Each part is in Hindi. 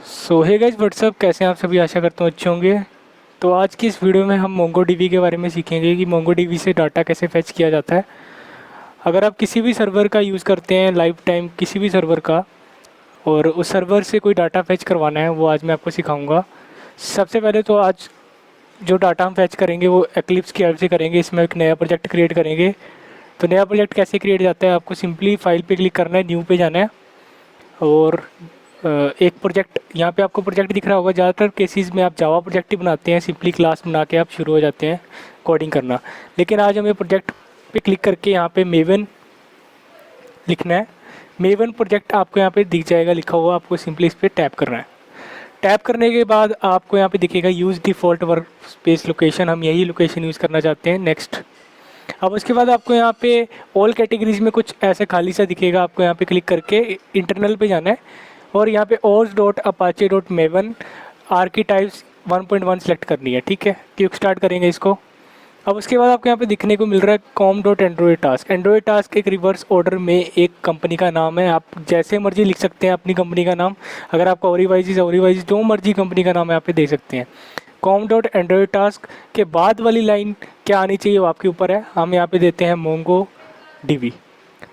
सो हे गाइस व्हाट्सअप, कैसे हैं आप सभी। आशा करता हूँ अच्छे होंगे। तो आज की इस वीडियो में हम मोंगोडीबी के बारे में सीखेंगे कि मोंगोडीबी से डाटा कैसे फेच किया जाता है। अगर आप किसी भी सर्वर का यूज़ करते हैं लाइफ टाइम किसी भी सर्वर का, और उस सर्वर से कोई डाटा फेच करवाना है, वो आज मैं आपको सिखाऊंगा। सबसे पहले तो आज जो डाटा हम फेच करेंगे वो एक्लिप्स की हेल्प से करेंगे। इसमें एक नया प्रोजेक्ट क्रिएट करेंगे। तो नया प्रोजेक्ट कैसे क्रिएट जाता है, आपको सिंपली फाइल पे क्लिक करना है, न्यू पे जाना है और एक प्रोजेक्ट यहाँ पे आपको प्रोजेक्ट दिख रहा होगा। ज़्यादातर केसेस में आप जावा प्रोजेक्ट ही बनाते हैं, सिंपली क्लास बना के आप शुरू हो जाते हैं कोडिंग करना। लेकिन आज हमें प्रोजेक्ट पे क्लिक करके यहाँ पे मेवन लिखना है। मेवन प्रोजेक्ट आपको यहाँ पे दिख जाएगा लिखा हुआ, आपको सिंपली इस पर टैप करना है। टैप करने के बाद आपको यहाँ पे दिखेगा use default work space location, हम यही लोकेशन यूज़ करना चाहते हैं। नेक्स्ट। अब उसके बाद आपको यहाँ पे ऑल कैटेगरीज में कुछ ऐसे खाली सा दिखेगा, आपको यहाँ पे क्लिक करके इंटरनल पे जाना है और यहाँ पे ओज dot Apache dot Maven archetypes 1.1 select करनी है। ठीक है, क्विक स्टार्ट करेंगे इसको। अब उसके बाद आपको यहाँ पे दिखने को मिल रहा है com dot Android task. Android task एक रिवर्स ऑर्डर में एक कंपनी का नाम है, आप जैसे मर्जी लिख सकते हैं अपनी कंपनी का नाम। अगर आपका ओरीवाइज जो मर्जी कंपनी का नाम है यहाँ पे दे सकते हैं। कॉम डॉट एंड्रॉयड टास्क के बाद वाली लाइन क्या आनी चाहिए वो आपके ऊपर है। हम यहाँ पे देते हैं मोंगो डीबी।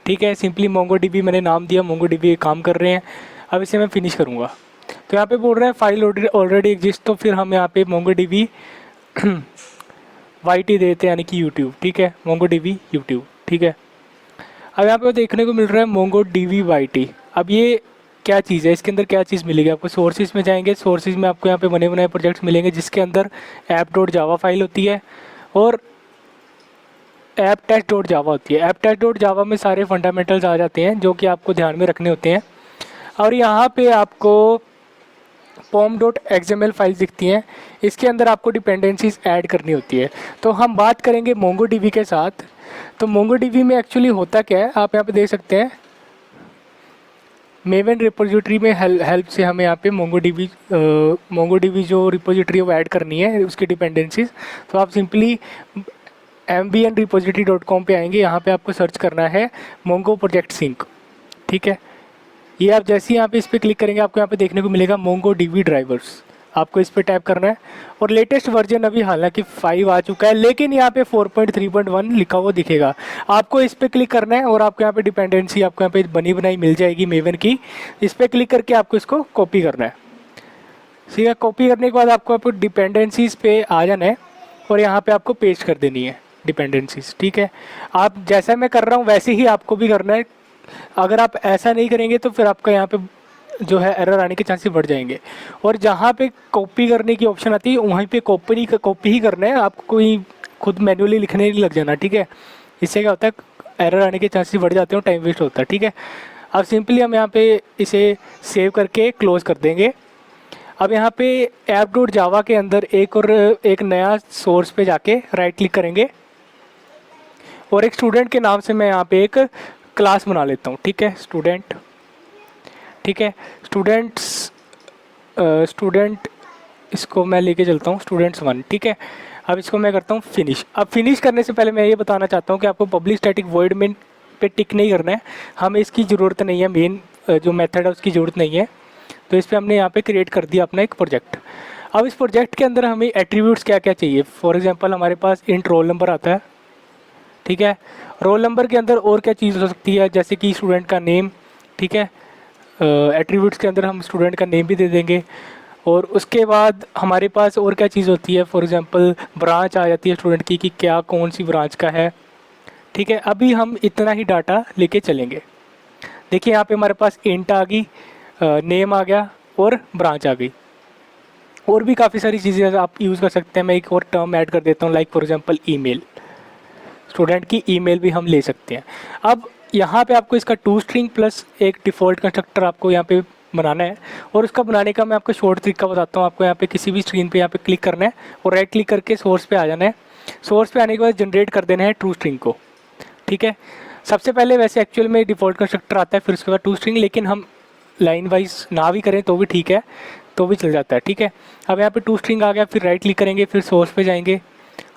ठीक है, सिंपली मोंगो डीबी मैंने नाम दिया, मोंगो डीबी काम कर रहे हैं। अब इसे मैं फिनिश करूँगा। तो यहाँ पे बोल रहा है फाइल ऑलरेडी एग्जिस्ट, तो फिर हम यहाँ पे मोंगो डीबी वाई टी देते हैं, यानी कि यूट्यूब। ठीक है, मोंगो डीबी यूट्यूब। ठीक है, अब यहाँ पे देखने को मिल रहा है मोंगो डीबी वाई टी। अब ये क्या चीज़ है, इसके अंदर क्या चीज़ मिलेगी आपको। सोर्सेज में जाएंगे, सोर्सेज में आपको यहाँ पे बने बनाए प्रोजेक्ट्स मिलेंगे जिसके अंदर ऐप डॉट जावा फाइल होती है और ऐप टेस्ट डॉट जावा होती है। ऐप टेस्ट डॉट जावा में सारे फंडामेंटल्स आ जाते हैं जो कि आपको ध्यान में रखने होते हैं। और यहाँ पे आपको पॉम डॉट एक्सएमएल फाइल दिखती हैं, इसके अंदर आपको डिपेंडेंसीज ऐड करनी होती है। तो हम बात करेंगे मोंगो डीबी के साथ। तो मोंगो डीबी में एक्चुअली होता क्या है, आप यहाँ पे देख सकते हैं मेवन रिपोजिटरी में हेल्प से हमें यहाँ पे मोंगो डीबी जो रिपोजिटरी है वो ऐड करनी है, उसकी डिपेंडेंसीज। तो आप सिंपली mbnrepository.com पे आएंगे, यहाँ पे आपको सर्च करना है मोंगो प्रोजेक्ट सिंक। ठीक है, ये आप जैसे ही यहाँ पे इस पर क्लिक करेंगे आपको यहाँ पे देखने को मिलेगा मोंगो डीबी ड्राइवर्स। आपको इस पर टैप करना है और लेटेस्ट वर्जन अभी हालांकि 5 आ चुका है, लेकिन यहाँ पे 4.3.1 लिखा हुआ दिखेगा। आपको इस पर क्लिक करना है और आपको यहाँ पे डिपेंडेंसी आपको यहाँ पे बनी बनाई मिल जाएगी मेवन की। इस पर क्लिक करके आपको इसको कॉपी करना है। ठीक है, कॉपी करने के बाद आपको डिपेंडेंसीज पे आ जाना है और यहाँ पे आपको पेस्ट कर देनी है डिपेंडेंसीज। ठीक है, आप जैसा मैं कर रहा हूँ वैसे ही आपको भी करना है। अगर आप ऐसा नहीं करेंगे तो फिर आपका यहाँ पे जो है एरर आने के चांसेस बढ़ जाएंगे। और जहाँ पे कॉपी करने की ऑप्शन आती है वहीं पे कॉपी ही करना है, आपको कोई खुद मैन्युअली लिखने नहीं लग जाना। ठीक है, इससे क्या होता है एरर आने के चांसेस बढ़ जाते हैं और टाइम वेस्ट होता है। ठीक है, अब सिंपली हम यहाँ पे इसे सेव करके क्लोज कर देंगे। अब यहाँ पे ऐप डॉट जावा के अंदर एक नया सोर्स पे जाके राइट क्लिक करेंगे और एक स्टूडेंट के नाम से मैं यहाँ पे एक क्लास बना लेता हूँ। ठीक है, स्टूडेंट। ठीक है, स्टूडेंट इसको मैं लेके चलता हूँ स्टूडेंट्स 1। ठीक है, अब इसको मैं करता हूँ फिनिश। अब फिनिश करने से पहले मैं ये बताना चाहता हूँ कि आपको पब्लिक स्टैटिक वॉइड मेन पे टिक नहीं करना है, हमें इसकी ज़रूरत नहीं है। मेन जो मेथड है उसकी ज़रूरत नहीं है। तो इस पर हमने यहाँ पे क्रिएट कर दिया अपना एक प्रोजेक्ट। अब इस प्रोजेक्ट के अंदर हमें एट्रीब्यूट्स क्या क्या चाहिए। फॉर एग्जांपल हमारे पास इंट रोल नंबर आता है। ठीक है, रोल नंबर के अंदर और क्या चीज़ हो सकती है, जैसे कि स्टूडेंट का नेम। ठीक है, एट्रीब्यूट्स के अंदर हम स्टूडेंट का नेम भी दे देंगे। और उसके बाद हमारे पास और क्या चीज़ होती है, फॉर एग्जांपल ब्रांच आ जाती है स्टूडेंट की कि क्या कौन सी ब्रांच का है। ठीक है, अभी हम इतना ही डाटा लेके चलेंगे। देखिए यहाँ पे हमारे पास इंट आ गई, नेम आ गया और ब्रांच आ गई। और भी काफ़ी सारी चीज़ें आप यूज़ कर सकते हैं। मैं एक और टर्म ऐड कर देता हूँ, like for example email. Student की ईमेल भी हम ले सकते हैं। अब यहाँ पे आपको इसका टू स्ट्रिंग प्लस एक डिफ़ॉल्ट कंस्ट्रक्टर आपको यहाँ पे बनाना है। और उसका बनाने का मैं आपको शॉर्ट तरीका बताता हूँ। आपको यहाँ पे किसी भी स्क्रीन पे यहाँ पे क्लिक करना है और राइट क्लिक करके सोर्स पे आ जाना है। सोर्स पे आने के बाद जनरेट कर देना है टू स्ट्रिंग को। ठीक है, सबसे पहले वैसे एक्चुअल में डिफ़ॉल्ट कंस्ट्रक्टर आता है, फिर उसके बाद टू स्ट्रिंग, लेकिन हम लाइन वाइज ना भी करें तो भी ठीक है, तो भी चल जाता है। ठीक है, अब यहाँ पे टू स्ट्रिंग आ गया, फिर राइट क्लिक करेंगे, फिर सोर्स पे जाएंगे।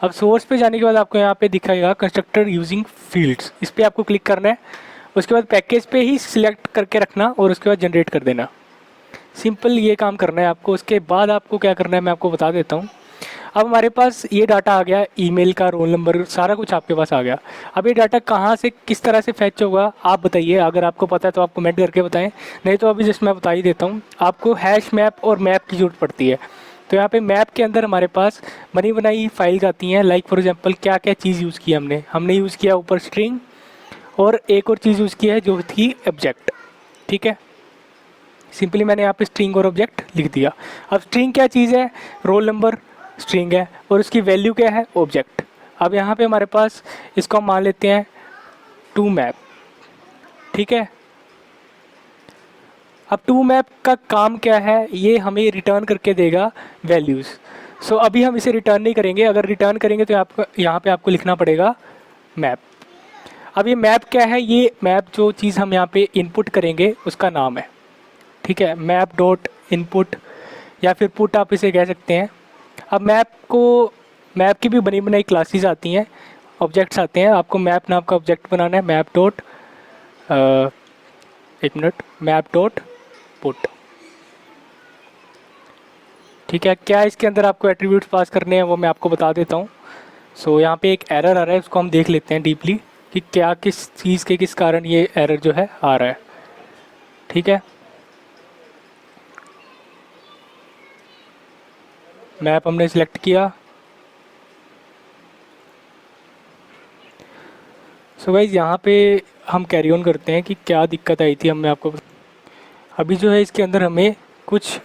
अब सोर्स पे जाने के बाद आपको यहाँ पे दिखाएगा कंस्ट्रक्टर यूजिंग फील्ड्स, इस पर आपको क्लिक करना है। उसके बाद पैकेज पे ही सिलेक्ट करके रखना और उसके बाद जनरेट कर देना। सिंपल ये काम करना है आपको। उसके बाद आपको क्या करना है मैं आपको बता देता हूँ। अब हमारे पास ये डाटा आ गया, ईमेल का, रोल नंबर, सारा कुछ आपके पास आ गया। अब ये डाटा कहाँ से किस तरह से फैच होगा आप बताइए, अगर आपको पता है तो आप कमेंट करके बताएं, नहीं तो अभी जस्ट मैं बता ही देता हूँ। आपको हैश मैप और मैप की ज़रूरत पड़ती है। तो यहाँ पे मैप के अंदर हमारे पास बनी बनाई फाइल्स आती हैं। लाइक फॉर एग्जांपल क्या क्या चीज़ यूज़ की हमने यूज़ किया ऊपर स्ट्रिंग, और एक और चीज़ यूज़ की है जो थी ऑब्जेक्ट। ठीक है, सिंपली मैंने यहाँ पे स्ट्रिंग और ऑब्जेक्ट लिख दिया। अब स्ट्रिंग क्या चीज़ है, रोल नंबर स्ट्रिंग है, और उसकी वैल्यू क्या है, ऑब्जेक्ट। अब यहाँ पे हमारे पास इसको हम मान लेते हैं टू मैप। ठीक है, अब टू मैप का काम क्या है, ये हमें रिटर्न करके देगा वैल्यूज़। सो अभी हम इसे रिटर्न नहीं करेंगे, अगर रिटर्न करेंगे तो आपको यहाँ पे आपको लिखना पड़ेगा मैप। अब ये मैप क्या है, ये मैप जो चीज़ हम यहाँ पे इनपुट करेंगे उसका नाम है। ठीक है, मैप डॉट इनपुट, या फिर पुट आप इसे कह सकते हैं। अब मैप की भी बनी बनाई क्लासेस आती हैं, ऑब्जेक्ट्स आते हैं। आपको मैप नाम का ऑब्जेक्ट बनाना है, मैप डॉट एक मिनट, मैप डॉट पुट। ठीक है, क्या इसके अंदर आपको एट्रीब्यूट्स पास करने हैं वो मैं आपको बता देता हूँ। सो यहाँ पे एक एरर आ रहा है, उसको हम देख लेते हैं डीपली कि क्या किस चीज़ के किस कारण ये एरर जो है आ रहा है। ठीक है, मैप हमने सिलेक्ट किया। सो गाइज यहाँ पे हम कैरी ऑन करते हैं कि क्या दिक्कत आई थी हमें आपको। अभी जो है इसके अंदर हमें कुछ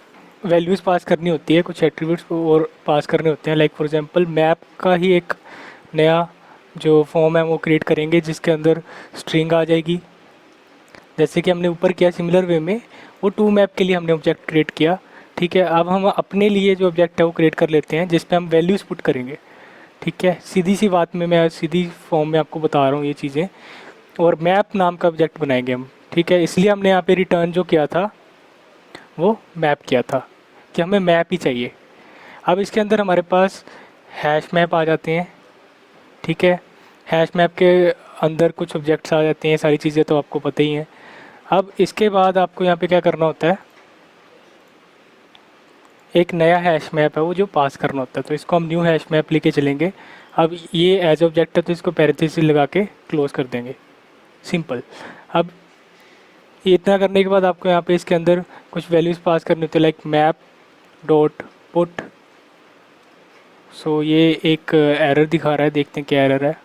वैल्यूज़ पास करनी होती है, कुछ एट्रीब्यूट्स और पास करने होते हैं। लाइक फॉर एग्जांपल मैप का ही एक नया जो फॉर्म है वो क्रिएट करेंगे जिसके अंदर स्ट्रिंग आ जाएगी, जैसे कि हमने ऊपर किया सिमिलर वे में। वो टू मैप के लिए हमने ऑब्जेक्ट क्रिएट किया। ठीक है, अब हम अपने लिए जो ऑब्जेक्ट है वो क्रिएट कर लेते हैं जिस पे हम वैल्यूज़ पुट करेंगे। ठीक है, सीधी सी बात में मैं सीधी फॉर्म में आपको बता रहा हूँ ये चीज़ें। और मैप नाम का ऑब्जेक्ट बनाएंगे हम। ठीक है, इसलिए हमने यहाँ पे रिटर्न जो किया था वो मैप किया था कि हमें मैप ही चाहिए। अब इसके अंदर हमारे पास हैश मैप आ जाते हैं। ठीक है, हैश मैप के अंदर कुछ ऑब्जेक्ट्स आ जाते हैं, सारी चीज़ें तो आपको पता ही हैं। अब इसके बाद आपको यहाँ पे क्या करना होता है, एक नया हैश मैप है वो जो पास करना होता है, तो इसको हम न्यू हैश मैप लेके चलेंगे। अब ये एज ऑब्जेक्ट है तो इसको पैरेंथेसिस लगा के क्लोज कर देंगे, सिंपल। अब ये इतना करने के बाद आपको यहाँ पे इसके अंदर कुछ वैल्यूज़ पास करनी होती है, लाइक मैप डॉट पुट। सो ये एक एरर दिखा रहा है, देखते हैं क्या एरर है।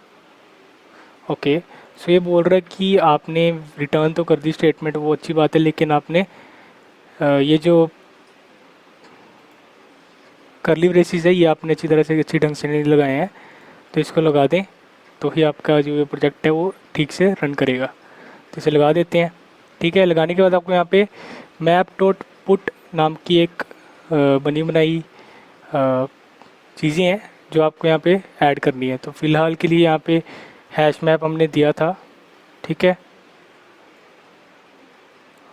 ओके, सो ये बोल रहा है कि आपने रिटर्न तो कर दी स्टेटमेंट, वो अच्छी बात है, लेकिन आपने ये जो करली ब्रेसिस है ये आपने अच्छी तरह से अच्छी ढंग से नहीं लगाए हैं, तो इसको लगा दें तो ही आपका जो ये प्रोजेक्ट है वो ठीक से रन करेगा। तो इसे लगा देते हैं। ठीक है, लगाने के बाद आपको यहाँ पे मैप डॉट पुट नाम की एक बनी बनाई चीज़ें हैं जो आपको यहाँ पे ऐड करनी है। तो फ़िलहाल के लिए यहाँ पे हैश मैप हमने दिया था। ठीक है,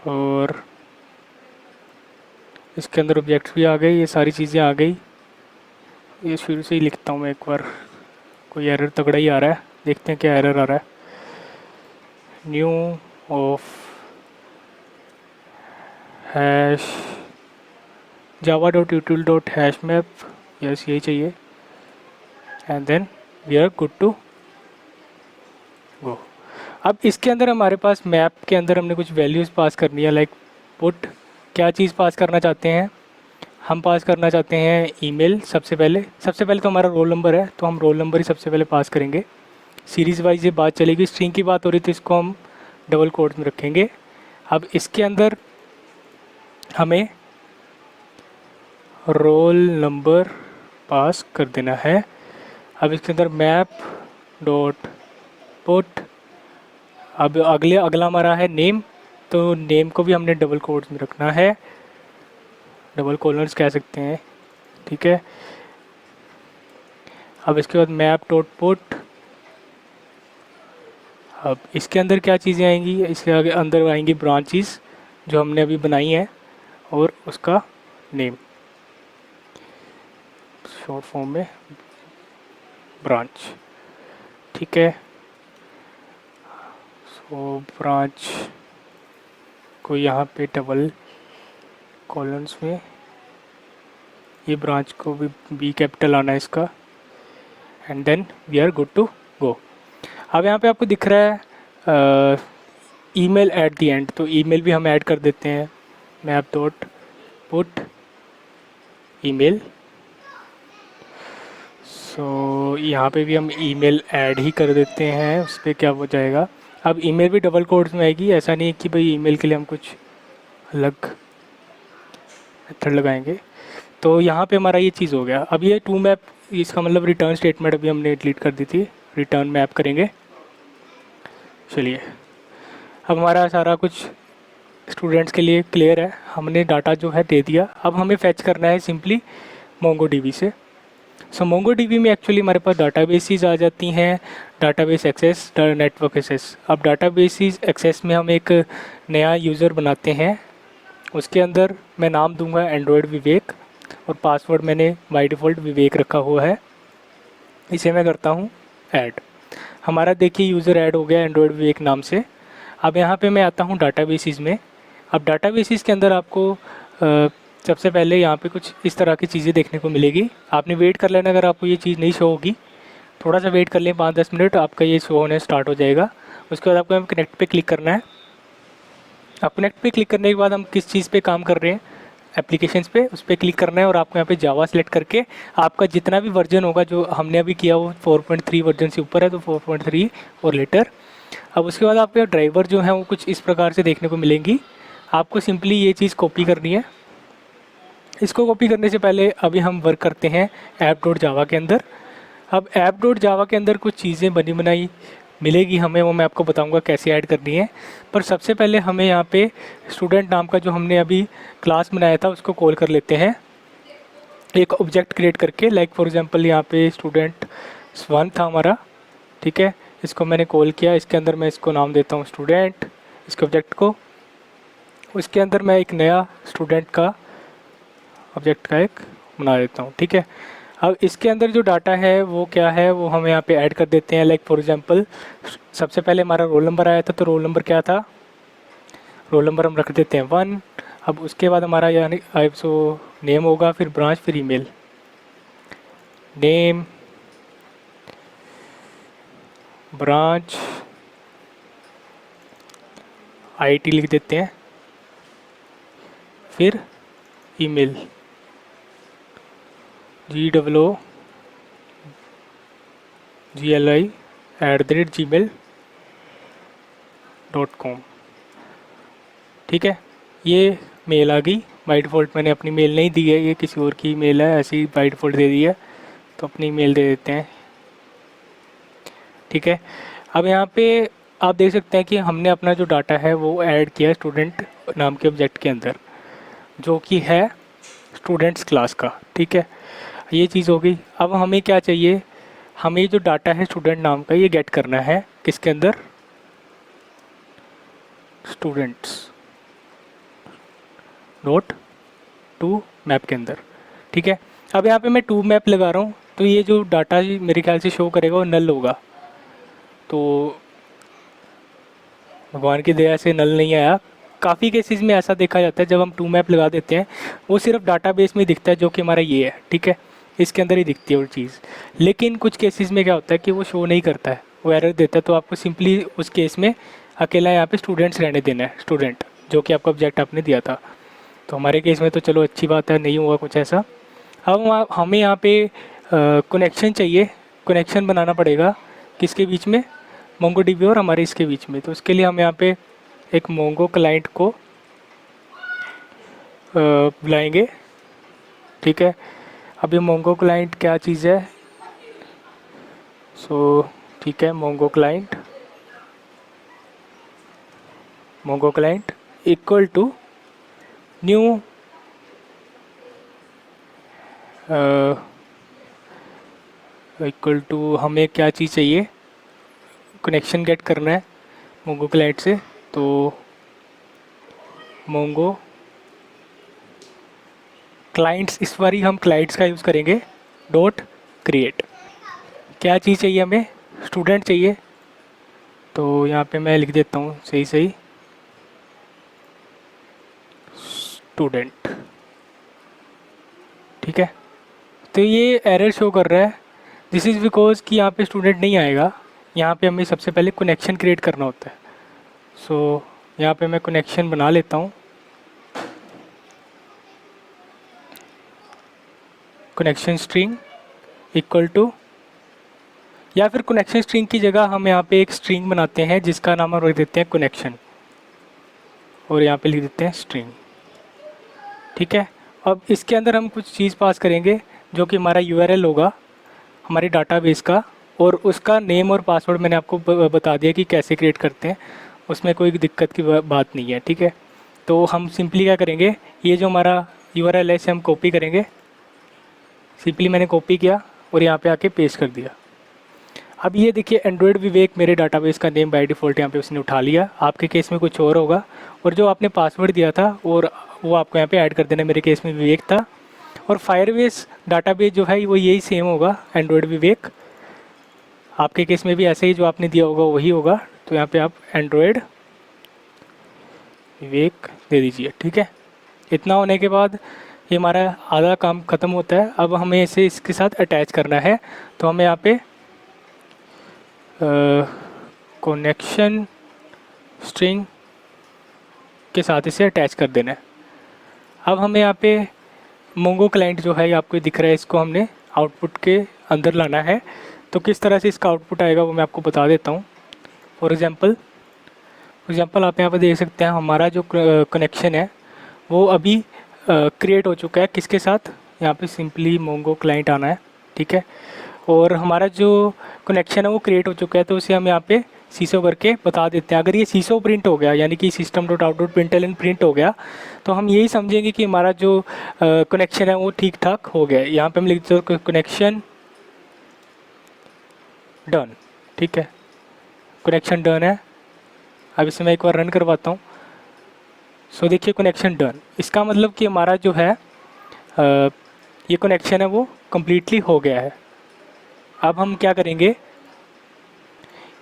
और इसके अंदर ऑब्जेक्ट्स भी आ गए, ये सारी चीज़ें आ गई। ये शुरू से ही लिखता हूँ मैं एक बार, कोई एरर तगड़ा ही आ रहा है, देखते हैं क्या एरर आ रहा है। New of hash Java dot util dot hash map, yes यही चाहिए, and then we are good to go. अब इसके अंदर हमारे पास मैप के अंदर हमने कुछ वैल्यूज़ पास करनी है, लाइक पुट। क्या चीज़ पास करना चाहते हैं, हम पास करना चाहते हैं ईमेल। सबसे पहले तो हमारा रोल नंबर है, तो हम रोल नंबर ही सबसे पहले पास करेंगे। सीरीज़ वाइज ये बात चलेगी, स्ट्रिंग की बात हो रही तो इसको हम डबल कोट्स में रखेंगे। अब इसके अंदर हमें रोल नंबर पास कर देना है। अब इसके अंदर मैप डॉट पुट, अब अगला हमारा है नेम, तो नेम को भी हमने डबल कोट्स में रखना है, डबल कॉलर्स कह सकते हैं। ठीक है, अब इसके बाद मैप डॉट पुट। अब इसके अंदर क्या चीज़ें आएंगी, इसके आगे अंदर आएंगी ब्रांचेस जो हमने अभी बनाई हैं और उसका नेम, शॉर्ट फॉर्म में ब्रांच। ठीक है, सो ब्रांच को यहाँ पे डबल कॉलम्स में ये ब्रांच को भी बी कैपिटल आना है इसका, and then we are good to go. अब यहाँ पे आपको दिख रहा है ईमेल एट द एंड, तो ईमेल भी हम ऐड कर देते हैं। Map dot put email, so यहाँ पे भी हम ईमेल ऐड ही कर देते हैं, उस पर क्या हो जाएगा। अब ईमेल भी डबल कोट्स में आएगी, ऐसा नहीं है कि भाई ईमेल के लिए हम कुछ अलग मेथड लगाएंगे। तो यहाँ पे हमारा ये चीज़ हो गया। अब ये टू मैप, इसका मतलब रिटर्न स्टेटमेंट अभी हमने डिलीट कर दी थी, रिटर्न मैप करेंगे। चलिए, अब हमारा सारा कुछ स्टूडेंट्स के लिए क्लियर है, हमने डाटा जो है दे दिया। अब हमें फैच करना है सिंपली मोंगोडीबी से। सो मोंगोडीबी में एक्चुअली हमारे पास डाटाबेसेस आ जाती हैं, डाटाबेस एक्सेस, नेटवर्क एक्सेस। अब डाटाबेसेस एक्सेस में हम एक नया यूज़र बनाते हैं, उसके अंदर मैं नाम दूंगा एंड्रॉयड विवेक, और पासवर्ड मैंने बाय डिफ़ॉल्ट विवेक रखा हुआ है। इसे मैं करता हूँ ऐड। हमारा देखिए यूज़र ऐड हो गया एंड्रॉयड विवेक नाम से। अब यहाँ पे मैं आता हूँ डाटाबेसेस में। अब डाटाबेसेस के अंदर आपको सबसे पहले यहाँ पे कुछ इस तरह की चीज़ें देखने को मिलेगी। आपने वेट कर लेना, अगर आपको ये चीज़ नहीं शो होगी थोड़ा सा वेट कर लें 5-10 मिनट, आपका ये शो होने स्टार्ट हो जाएगा। उसके बाद आपको कनेक्ट पे क्लिक करना है। अब कनेक्ट पे क्लिक करने के बाद हम किस चीज़ पे काम कर रहे हैं, एप्लीकेशंस पे, उस पर क्लिक करना है और आपको यहाँ पे जावा सेलेक्ट करके आपका जितना भी वर्जन होगा, जो हमने अभी किया वो 4.3 वर्जन से ऊपर है तो 4.3 और लेटर। अब उसके बाद आपके ड्राइवर जो है वो कुछ इस प्रकार से देखने को मिलेंगी। आपको सिंपली ये चीज़ कॉपी करनी है। इसको कॉपी करने से पहले अभी हम वर्क करते हैं ऐप डॉट जावा के अंदर। अब ऐप डॉट जावा के अंदर कुछ चीज़ें बनी बनाई मिलेगी हमें, वो मैं आपको बताऊंगा कैसे ऐड करनी है। पर सबसे पहले हमें यहाँ पे स्टूडेंट नाम का जो हमने अभी क्लास बनाया था उसको कॉल कर लेते हैं एक ऑब्जेक्ट क्रिएट करके। लाइक फॉर एग्जांपल यहाँ पे स्टूडेंट 1 था हमारा, ठीक है। इसको मैंने कॉल किया, इसके अंदर मैं इसको नाम देता हूँ स्टूडेंट, इसके ऑब्जेक्ट को। उसके अंदर मैं एक नया स्टूडेंट का ऑब्जेक्ट का एक बना देता हूँ, ठीक है। अब इसके अंदर जो डाटा है वो क्या है, वो हम यहाँ पे ऐड कर देते हैं। लाइक फॉर एग्जांपल सबसे पहले हमारा रोल नंबर आया था, तो रोल नंबर क्या था, रोल नंबर हम रख देते हैं 1। अब उसके बाद हमारा यानी सो नेम होगा, फिर ब्रांच, फिर ईमेल। नेम, ब्रांच, आईटी लिख देते हैं, फिर ईमेल GWOGLI@gmail.com, ठीक है। ये मेल आ गई बाई डिफ़ॉल्ट। मैंने अपनी मेल नहीं दी है, ये किसी और की मेल है, ऐसी बाई डिफ़ॉल्ट दे दी है, तो अपनी मेल दे देते हैं, ठीक है। अब यहाँ पे आप देख सकते हैं कि हमने अपना जो डाटा है वो ऐड किया स्टूडेंट नाम के ऑब्जेक्ट के अंदर, जो कि है स्टूडेंट्स क्लास का, ठीक है। ये चीज़ हो गई। अब हमें क्या चाहिए, हमें जो डाटा है स्टूडेंट नाम का ये गेट करना है किसके अंदर, स्टूडेंट्स डॉट टू मैप के अंदर, ठीक है। अब यहाँ पे मैं टू मैप लगा रहा हूँ, तो ये जो डाटा मेरे ख्याल से शो करेगा वो नल होगा। तो भगवान की दया से नल नहीं आया। काफ़ी केसेस में ऐसा देखा जाता है जब हम टू मैप लगा देते हैं वो सिर्फ डाटाबेस में दिखता है, जो कि हमारा ये है, ठीक है, इसके अंदर ही दिखती है वो चीज़। लेकिन कुछ केसेस में क्या होता है कि वो शो नहीं करता है, वो एरर देता है। तो आपको सिंपली उस केस में अकेला यहाँ पे स्टूडेंट्स रहने देना है, स्टूडेंट जो कि आपका ऑब्जेक्ट आपने दिया था। तो हमारे केस में तो चलो अच्छी बात है, नहीं हुआ कुछ ऐसा। अब हमें यहाँ पे कनेक्शन चाहिए, कनेक्शन बनाना पड़ेगा किसके बीच में, मोंगोडीबी और हमारे इसके बीच में। तो उसके लिए हम यहाँ पे एक मोंगो क्लाइंट को बुलाएंगे, ठीक है। अब ये मोंगो क्लाइंट क्या चीज़ है, सो ठीक है, Mongo client equal to new equal to, हमें क्या चीज़ चाहिए, कनेक्शन गेट करना है मोंगो क्लाइंट से। तो मोंगो क्लाइंट्स, इस बार ही हम क्लाइंट्स का यूज़ करेंगे, डॉट क्रिएट। क्या चीज़ चाहिए हमें, स्टूडेंट चाहिए। तो यहाँ पे मैं लिख देता हूँ सही स्टूडेंट। ठीक है, तो ये एरर शो कर रहा है। दिस इज़ बिकॉज कि यहाँ पे स्टूडेंट नहीं आएगा। यहाँ पे हमें सबसे पहले कनेक्शन क्रिएट करना होता है। सो यहाँ पे मैं कनेक्शन बना लेता हूँ। कनेक्शन स्ट्रिंग इक्वल टू, या फिर कनेक्शन स्ट्रिंग की जगह हम यहाँ पे एक स्ट्रिंग बनाते हैं जिसका नाम हम रख देते हैं कनेक्शन, और यहाँ पे लिख देते हैं स्ट्रिंग। ठीक है, अब इसके अंदर हम कुछ चीज़ पास करेंगे जो कि हमारा यूआरएल होगा हमारी डाटाबेस का, और उसका नेम और पासवर्ड मैंने आपको बता दिया कि कैसे क्रिएट करते हैं, उसमें कोई दिक्कत की बात नहीं है। ठीक है, तो हम सिंपली क्या करेंगे, ये जो हमारा यूआरएल है इसे हम कॉपी करेंगे। सिंपली मैंने कॉपी किया और यहाँ पे आके पेस्ट कर दिया। अब ये देखिए एंड्रॉयड विवेक मेरे डाटाबेस का नेम बाय डिफ़ॉल्ट यहाँ पे उसने उठा लिया। आपके केस में कुछ और होगा, और जो आपने पासवर्ड दिया था और वो आपको यहाँ पे ऐड कर देना। मेरे केस में विवेक था, और फायरबेस डाटाबेस जो है वो यही सेम होगा, एंड्रॉयड विवेक। आपके केस में भी ऐसे ही जो आपने दिया होगा वही होगा, तो यहाँ पे आप एंड्रॉयड विवेक दे दीजिए। ठीक है, इतना होने के बाद ये हमारा आधा काम ख़त्म होता है। अब हमें इसे इसके साथ अटैच करना है, तो हमें यहाँ पे कनेक्शन स्ट्रिंग के साथ इसे अटैच कर देना है। अब हमें यहाँ पे मोंगो क्लाइंट जो है आपको दिख रहा है, इसको हमने आउटपुट के अंदर लाना है। तो किस तरह से इसका आउटपुट आएगा वो मैं आपको बता देता हूँ। फॉर एग्ज़ाम्पल आप यहाँ पर देख सकते हैं हमारा जो कनेक्शन है वो अभी क्रिएट हो चुका है। किसके साथ, यहाँ पे सिंपली मोंगो क्लाइंट आना है। ठीक है, और हमारा जो कनेक्शन है वो क्रिएट हो चुका है, तो उसे हम यहाँ पे सीसो करके बता देते हैं। अगर ये सीसो प्रिंट हो गया, यानी कि system dot out dot println print हो गया, तो हम यही समझेंगे कि हमारा जो कनेक्शन है वो ठीक ठाक हो गया। यहाँ पे हम लिखते हैं कनेक्शन डन। ठीक है, कनेक्शन डन है। अब इसे मैं एक बार रन करवाता हूँ। सो देखिए कनेक्शन डन, इसका मतलब कि हमारा जो है ये कनेक्शन है वो कम्प्लीटली हो गया है। अब हम क्या करेंगे,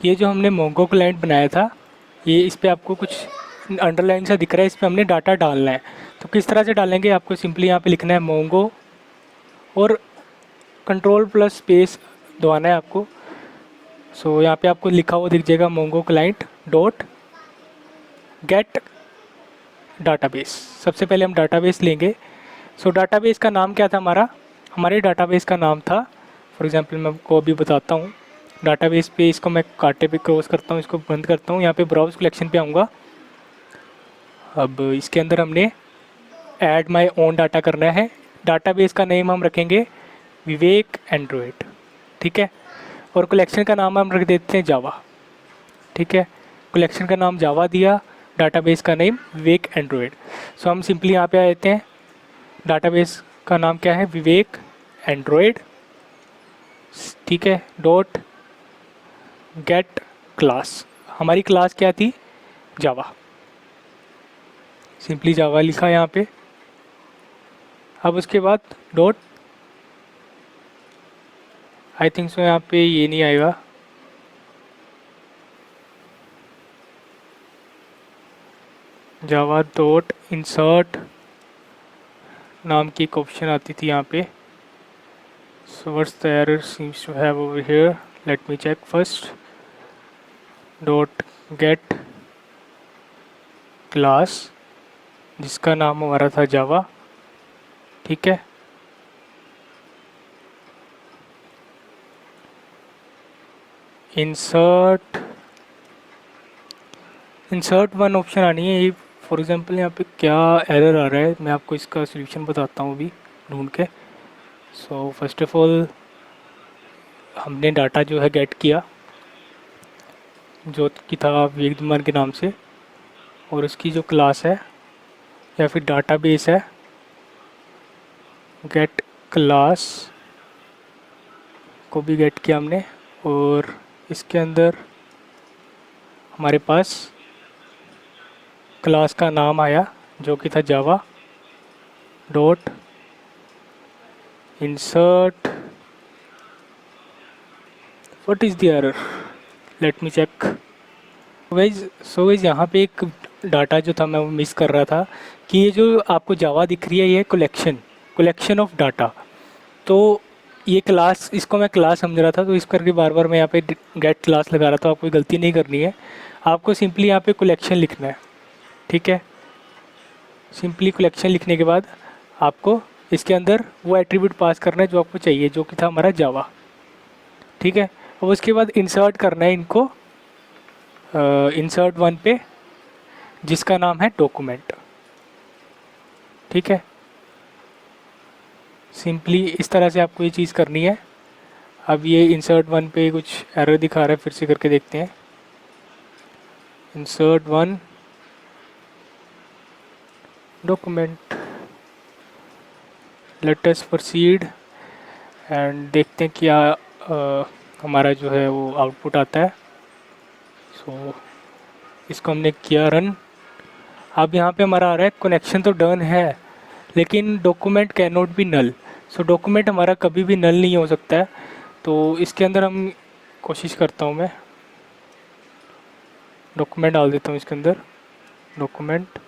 ये जो हमने मोंगो क्लाइंट बनाया था, ये इस पर आपको कुछ अंडरलाइन सा दिख रहा है, इस पर हमने डाटा डालना है। तो किस तरह से डालेंगे, आपको सिंपली यहाँ पे लिखना है मोंगो और कंट्रोल प्लस स्पेस दबाना है आपको। सो यहाँ पे आपको लिखा हुआ दिख जाएगा Mongo client dot gate database. सबसे पहले हम डाटाबेस लेंगे। सो डाटाबेस का नाम क्या था हमारा, हमारे डाटाबेस का नाम था, फॉर एग्जांपल मैं आपको अभी बताता हूँ। डाटाबेस पे इसको मैं कांटे पे क्रॉस करता हूँ, इसको बंद करता हूँ, यहाँ पे ब्राउज कलेक्शन पे आऊँगा। अब इसके अंदर हमने ऐड माय ओन डाटा करना है। डाटाबेस का नेम हम रखेंगे विवेक एंड्रॉयड। ठीक है, और कलेक्शन का नाम हम रख देते हैं जावा। ठीक है, कलेक्शन का नाम जावा दिया, डाटाबेस का नेम विवेक एंड्रॉयड। सो हम सिंपली यहाँ पे आ जाते हैं, डाटाबेस का नाम क्या है, विवेक एंड्रॉयड। ठीक है, डॉट गेट क्लास, हमारी क्लास क्या थी, जावा। सिंपली जावा लिखा यहाँ पे। अब उसके बाद डॉट, आई थिंक सो यहाँ पे ये नहीं आएगा, जावा डॉट इंसर्ट नाम की एक ऑप्शन आती थी यहाँ पे। So what's the error seems to have over here, let me check first. Dot get class जिसका नाम हमारा था जावा। ठीक है, इंसर्ट वन ऑप्शन आनी है। ये फॉर एग्जांपल यहाँ पे क्या एरर आ रहा है, मैं आपको इसका सॉल्यूशन बताता हूँ अभी ढूंढ के। सो फर्स्ट ऑफ ऑल हमने डाटा जो है गेट किया जो कि था विवेक के नाम से, और उसकी जो क्लास है या फिर डाटाबेस है गेट क्लास को भी गेट किया हमने, और इसके अंदर हमारे पास क्लास का नाम आया जो कि था Java dot insert. What is the error, let me check. So guys यहाँ पे एक डाटा जो था मैं वो मिस कर रहा था कि ये जो आपको जावा दिख रही है ये कलेक्शन ऑफ डाटा। तो ये क्लास, इसको मैं क्लास समझ रहा था, तो इस करके बार बार मैं यहाँ पे गेट क्लास लगा रहा था। आपको गलती नहीं करनी है, आपको सिंपली यहाँ पे कलेक्शन लिखना है। ठीक है, सिंपली कलेक्शन लिखने के बाद आपको इसके अंदर वो एट्रीब्यूट पास करना है जो आपको चाहिए, जो कि था हमारा जावा। ठीक है, अब उसके बाद इंसर्ट करना है इनको इंसर्ट वन पे, जिसका नाम है डॉक्यूमेंट। ठीक है, सिंपली इस तरह से आपको ये चीज़ करनी है। अब ये इंसर्ट वन पे कुछ एरर दिखा रहा है, फिर से करके देखते हैं। Insert one document, let us proceed and देखते हैं क्या हमारा जो है वो आउटपुट आता है। सो इसको हमने किया रन। अब यहाँ पे हमारा आ रहा है कनेक्शन तो डन है, लेकिन document can not be null. So document हमारा कभी भी नल नहीं हो सकता है। तो इसके अंदर हम कोशिश करता हूँ, मैं डॉक्यूमेंट डाल देता हूँ इसके अंदर। डॉक्यूमेंट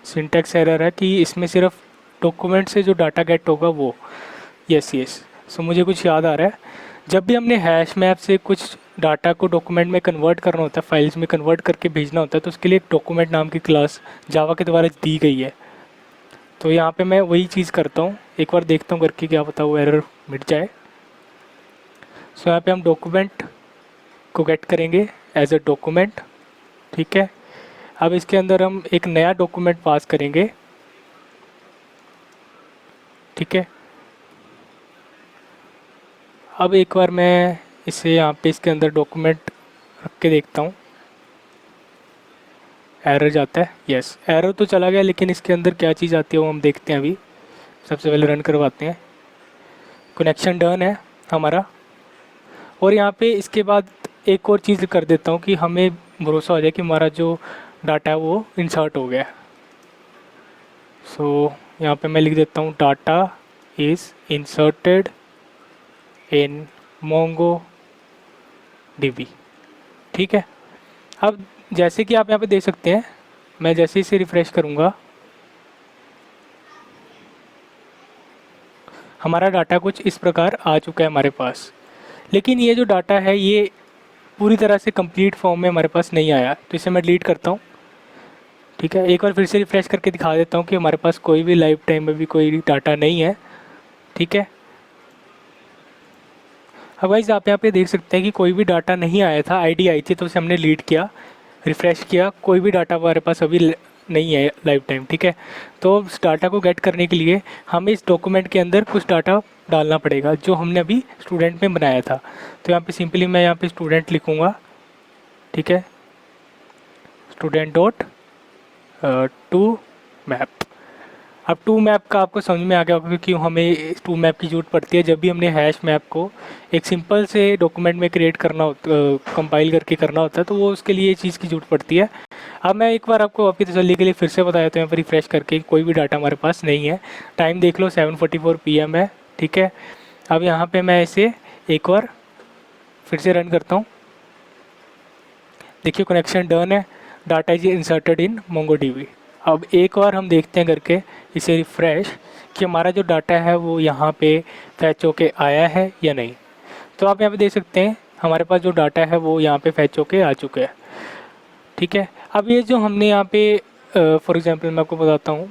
सिंटैक्स एरर है कि इसमें सिर्फ डॉक्यूमेंट से जो डाटा गेट होगा वो। यस। सो मुझे कुछ याद आ रहा है, जब भी हमने हैश मैप से कुछ डाटा को डॉक्यूमेंट में कन्वर्ट करना होता है, फाइल्स में कन्वर्ट करके भेजना होता है, तो उसके लिए एक डॉक्यूमेंट नाम की क्लास जावा के द्वारा दी गई है। तो यहाँ पे मैं वही चीज़ करता हूँ, एक बार देखता हूँ करके, क्या पता वो एरर मिट जाए। सो यहाँ पे हम डॉक्यूमेंट को गेट करेंगे एज अ डॉक्यूमेंट। ठीक है, अब इसके अंदर हम एक नया डॉक्यूमेंट पास करेंगे। ठीक है, अब एक बार मैं इसे यहाँ पे इसके अंदर डॉक्यूमेंट रख के देखता हूँ। एरर जाता है, यस एरर तो चला गया, लेकिन इसके अंदर क्या चीज़ आती है वो हम देखते हैं। अभी सबसे पहले रन करवाते हैं। कनेक्शन डन है हमारा। और यहाँ पे इसके बाद एक और चीज़ कर देता हूँ कि हमें भरोसा हो जाए कि हमारा जो डाटा है वो इंसर्ट हो गया। सो यहाँ पे मैं लिख देता हूँ data is inserted in Mongo dB. ठीक है, अब जैसे कि आप यहाँ पे देख सकते हैं, मैं जैसे इसे रिफ़्रेश करूँगा, हमारा डाटा कुछ इस प्रकार आ चुका है हमारे पास। लेकिन ये जो डाटा है ये पूरी तरह से कंप्लीट फॉर्म में हमारे पास नहीं आया, तो इसे मैं डिलीट करता हूँ। ठीक है, एक बार फिर से रिफ़्रेश करके दिखा देता हूँ कि हमारे पास कोई भी लाइफ टाइम में भी कोई डाटा नहीं है। ठीक है, अब गाइस आप यहाँ पे देख सकते हैं कि कोई भी डाटा नहीं आया था, आईडी आई थी तो उसे हमने डिलीट किया, रिफ़्रेश किया, कोई भी डाटा हमारे पास अभी नहीं है लाइफ टाइम। ठीक है, तो उस डाटा को गेट करने के लिए हमें इस डॉक्यूमेंट के अंदर कुछ डाटा डालना पड़ेगा जो हमने अभी स्टूडेंट में बनाया था। तो यहाँ पे सिंपली मैं यहाँ पे स्टूडेंट लिखूँगा। ठीक है, स्टूडेंट डॉट टू मैप। अब टू मैप का आपको समझ में आ गया होगा कि क्यों हमें टू मैप की ज़रूरत पड़ती है। जब भी हमने हैश मैप को एक सिंपल से डॉक्यूमेंट में क्रिएट करना होता, कंपाइल करके करना होता है, तो वो उसके लिए ये चीज़ की ज़रूरत पड़ती है। अब मैं एक बार आपको आपकी तसल्ली के लिए फिर से बताया, तो यहाँ पर रिफ्रेश करके कोई भी डाटा हमारे पास नहीं है। टाइम देख लो 7:44 PM है। ठीक है, अब यहाँ पर मैं इसे एक बार फिर से रन करता हूँ। देखिए कनेक्शन डन है, data is inserted in MongoDB. अब एक बार हम देखते हैं करके इसे रिफ़्रेश कि हमारा जो डाटा है वो यहाँ पे फैच होके आया है या नहीं। तो आप यहाँ पे देख सकते हैं हमारे पास जो डाटा है वो यहाँ पे फैच होके आ चुका है। ठीक है, अब ये जो हमने यहाँ पे फॉर एग्जांपल मैं आपको बताता हूँ,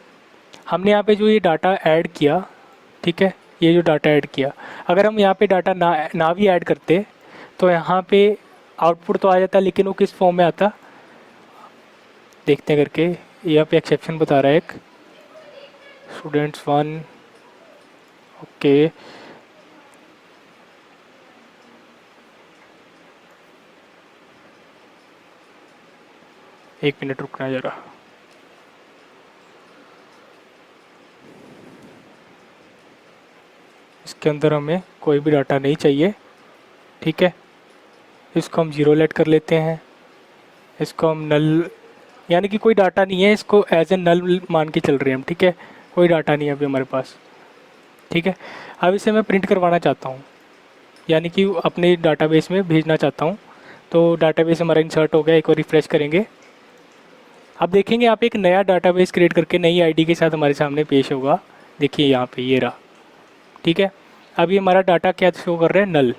हमने यहाँ पे जो ये डाटा ऐड किया, ठीक है, ये जो डाटा ऐड किया, अगर हम यहाँ पे डाटा ना भी ऐड करते तो यहाँ पे आउटपुट तो आ जाता, लेकिन वो किस फॉर्म में आता देखते हैं करके। यहाँ पे एक्सेप्शन बता रहा है एक, स्टूडेंट्स 1। ओके, एक मिनट रुकना है ज़रा। इसके अंदर हमें कोई भी डाटा नहीं चाहिए। ठीक है, इसको हम ज़ीरो लेट कर लेते हैं, इसको हम नल, यानी कि कोई डाटा नहीं है, इसको एज ए नल मान के चल रहे हैं हम। ठीक है, कोई डाटा नहीं है अभी हमारे पास। ठीक है, अब इसे मैं प्रिंट करवाना चाहता हूँ। यानी कि अपने डाटाबेस में भेजना चाहता हूँ। तो डाटाबेस हमारा इंसर्ट हो गया, एक और रिफ़्रेश करेंगे। अब देखेंगे आप एक नया डाटाबेस क्रिएट करके नई आईडी के साथ हमारे सामने पेश होगा। देखिए यहाँ पे ये रहा, ठीक है। अब ये हमारा डाटा क्या शो कर रहा है, नल।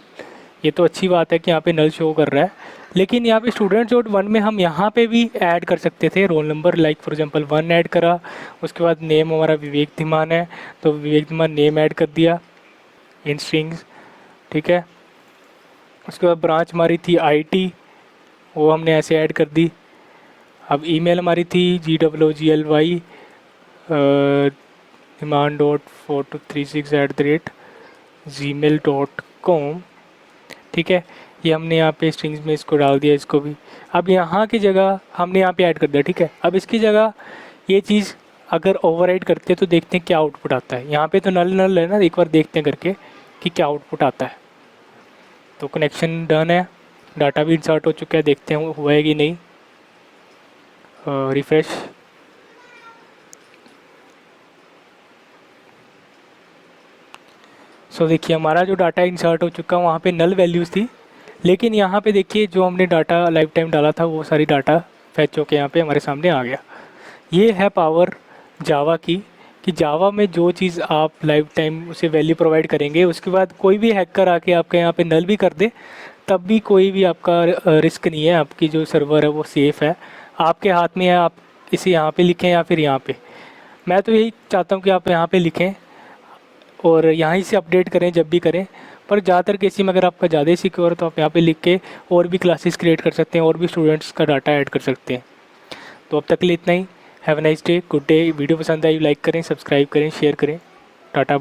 ये तो अच्छी बात है कि यहाँ पे नल शो कर रहा है, लेकिन यहाँ पे students.1 में हम यहाँ पे भी ऐड कर सकते थे roll number, like for example 1 add करा। उसके बाद नेम हमारा विवेक धीमान है, तो विवेक धीमान नेम ऐड कर दिया इन स्ट्रिंग्स, ठीक है। उसके बाद ब्रांच हमारी थी IT, वो हमने ऐसे ऐड कर दी। अब ईमेल हमारी थी GWGLY dhiman.4236@gmail.com, ठीक है। ये हमने यहाँ पे स्ट्रिंग्स में इसको डाल दिया, इसको भी। अब यहाँ की जगह हमने यहाँ पे ऐड कर दिया, ठीक है। अब इसकी जगह ये चीज़ अगर ओवरराइड करते हैं तो देखते हैं क्या आउटपुट आता है। यहाँ पे तो नल नल है ना, एक बार देखते हैं करके कि क्या आउटपुट आता है। तो कनेक्शन डन है, डाटा भी इंसर्ट हो चुका है, देखते हैं हुआ है कि नहीं। रिफ्रेश, सो देखिए हमारा जो डाटा इंसर्ट हो चुका है वहाँ पे नल वैल्यूज़ थी, लेकिन यहाँ पे देखिए जो हमने डाटा लाइफ टाइम डाला था वो सारी डाटा फैच होके यहाँ पे हमारे सामने आ गया। ये है पावर जावा की, कि जावा में जो चीज़ आप लाइफ टाइम उसे वैल्यू प्रोवाइड करेंगे, उसके बाद कोई भी हैकर आके आपके यहाँ पे नल भी कर दे, तब भी कोई भी आपका रिस्क नहीं है। आपकी जो सर्वर है वो सेफ़ है, आपके हाथ में है। आप इसे यहाँ पे लिखें या फिर यहाँ पे, मैं तो यही चाहता हूँ कि आप यहाँ पे लिखें और यहाँ ही से अपडेट करें जब भी करें। पर ज़्यादातर केसी में अगर आपका ज़्यादा ही सिक्योर है तो आप यहाँ पे लिख के और भी क्लासेस क्रिएट कर सकते हैं और भी स्टूडेंट्स का डाटा ऐड कर सकते हैं। तो अब तक के लिए इतना ही। Have a nice day, good day. Video पसंद आई लाइक करें, सब्सक्राइब करें, शेयर करें। Tata bye.